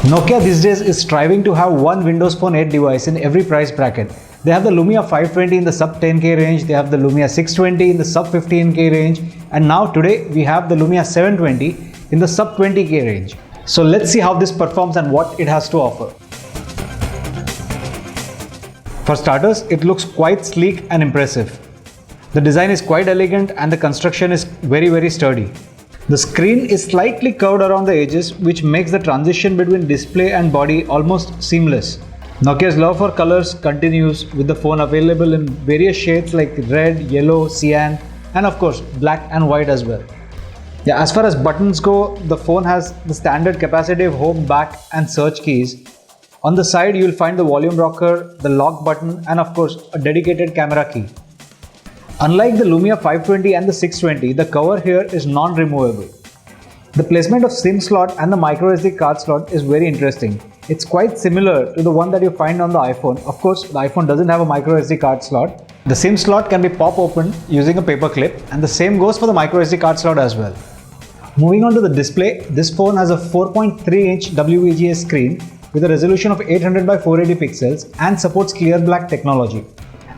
Nokia these days is striving to have one Windows Phone 8 device in every price bracket. They have the Lumia 520 in the sub 10k range, they have the Lumia 620 in the sub 15k range, and now today we have the Lumia 720 in the sub 20k range. So let's see how this performs and what it has to offer. For starters, it looks quite sleek and impressive. The design is quite elegant and the construction is very sturdy. The screen is slightly curved around the edges, which makes the transition between display and body almost seamless. Nokia's love for colors continues, with the phone available in various shades like red, yellow, cyan, and of course black and white as well. Yeah, as far as buttons go, the phone has the standard capacitive home, back and search keys. On the side you will find the volume rocker, the lock button, and of course a dedicated camera key. Unlike the Lumia 520 and the 620, the cover here is non-removable. The placement of SIM slot and the microSD card slot is very interesting. It's quite similar to the one that you find on the iPhone. Of course, the iPhone doesn't have a microSD card slot. The SIM slot can be pop open using a paper clip, and the same goes for the microSD card slot as well. Moving on to the display, this phone has a 4.3-inch WVGA screen with a resolution of 800 by 480 pixels and supports clear black technology.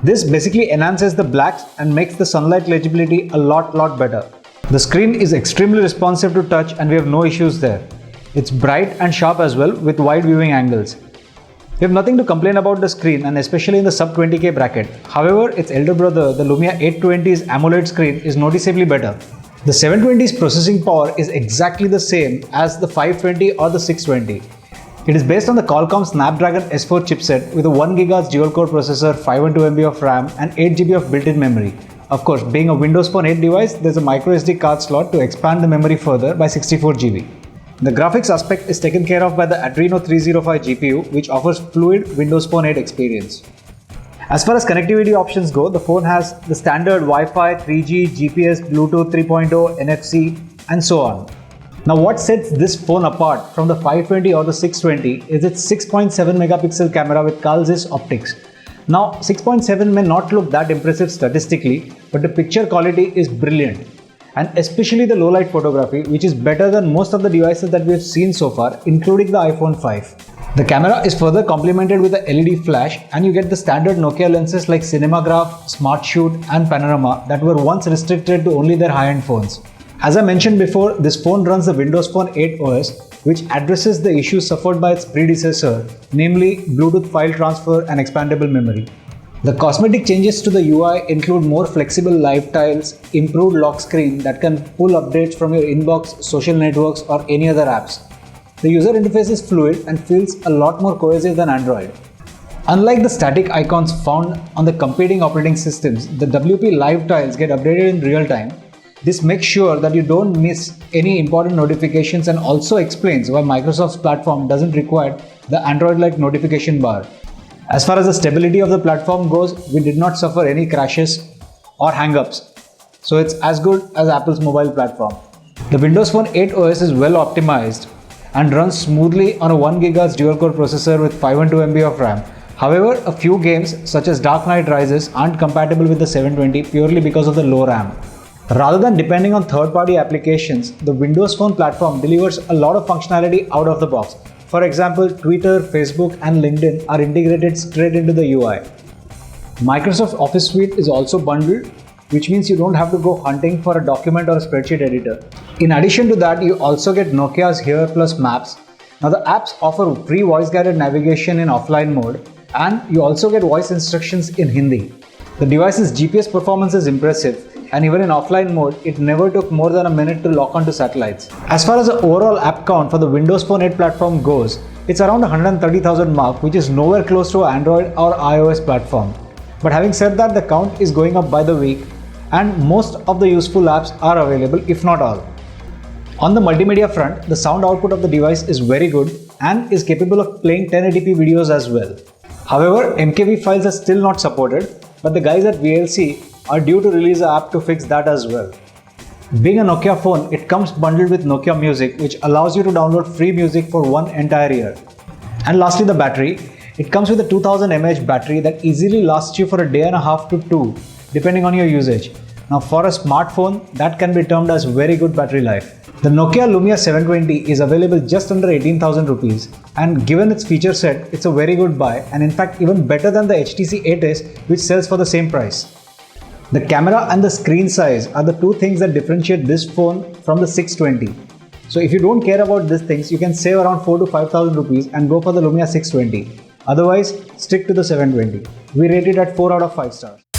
This basically enhances the blacks and makes the sunlight legibility a lot better. The screen is extremely responsive to touch and we have no issues there. It's bright and sharp as well with wide viewing angles. We have nothing to complain about the screen, and especially in the sub 20k bracket. However, its elder brother, the Lumia 820's AMOLED screen, is noticeably better. The 720's processing power is exactly the same as the 520 or the 620. It is based on the Qualcomm Snapdragon S4 chipset with a 1 GHz dual-core processor, 512 MB of RAM and 8 GB of built-in memory. Of course, being a Windows Phone 8 device, there is a microSD card slot to expand the memory further by 64 GB. The graphics aspect is taken care of by the Adreno 305 GPU, which offers fluid Windows Phone 8 experience. As far as connectivity options go, the phone has the standard Wi-Fi, 3G, GPS, Bluetooth 3.0, NFC and so on. Now what sets this phone apart from the 520 or the 620 is its 6.7 megapixel camera with Carl Zeiss optics. Now 6.7 may not look that impressive statistically, but the picture quality is brilliant, and especially the low light photography, which is better than most of the devices that we have seen so far, including the iPhone 5. The camera is further complemented with a LED flash, and you get the standard Nokia lenses like Cinemagraph, Smart Shoot and Panorama that were once restricted to only their high-end phones. As I mentioned before, this phone runs the Windows Phone 8 OS, which addresses the issues suffered by its predecessor, namely Bluetooth file transfer and expandable memory. The cosmetic changes to the UI include more flexible live tiles, improved lock screen that can pull updates from your inbox, social networks or any other apps. The user interface is fluid and feels a lot more cohesive than Android. Unlike the static icons found on the competing operating systems, the WP live tiles get updated in real time. This makes sure that you don't miss any important notifications and also explains why Microsoft's platform doesn't require the Android-like notification bar. As far as the stability of the platform goes, we did not suffer any crashes or hang-ups, so it's as good as Apple's mobile platform. The Windows Phone 8 OS is well optimized and runs smoothly on a 1 GHz dual-core processor with 512 MB of RAM. However, a few games such as Dark Knight Rises aren't compatible with the 720 purely because of the low RAM. Rather than depending on third-party applications, the Windows Phone platform delivers a lot of functionality out of the box. For example, Twitter, Facebook and LinkedIn are integrated straight into the UI. Microsoft Office Suite is also bundled, which means you don't have to go hunting for a document or a spreadsheet editor. In addition to that, you also get Nokia's Here Plus Maps. Now the apps offer free voice-guided navigation in offline mode, and you also get voice instructions in Hindi. The device's GPS performance is impressive, and even in offline mode, it never took more than a minute to lock onto satellites. As far as the overall app count for the Windows Phone 8 platform goes, it's around 130,000 mark, which is nowhere close to Android or iOS platform. But having said that, the count is going up by the week, and most of the useful apps are available, if not all. On the multimedia front, the sound output of the device is very good and is capable of playing 1080p videos as well. However, MKV files are still not supported, but the guys at VLC are due to release an app to fix that as well. Being a Nokia phone, it comes bundled with Nokia Music, which allows you to download free music for one entire year. And lastly, the battery. It comes with a 2000 mAh battery that easily lasts you for a day and a half to two, depending on your usage. Now for a smartphone, that can be termed as very good battery life. The Nokia Lumia 720 is available just under 18,000 rupees, and given its feature set, it's a very good buy, and in fact even better than the HTC 8S which sells for the same price. The camera and the screen size are the two things that differentiate this phone from the 620. So if you don't care about these things, you can save around 4 to 5,000 rupees and go for the Lumia 620. Otherwise, stick to the 720. We rate it at 4 out of 5 stars.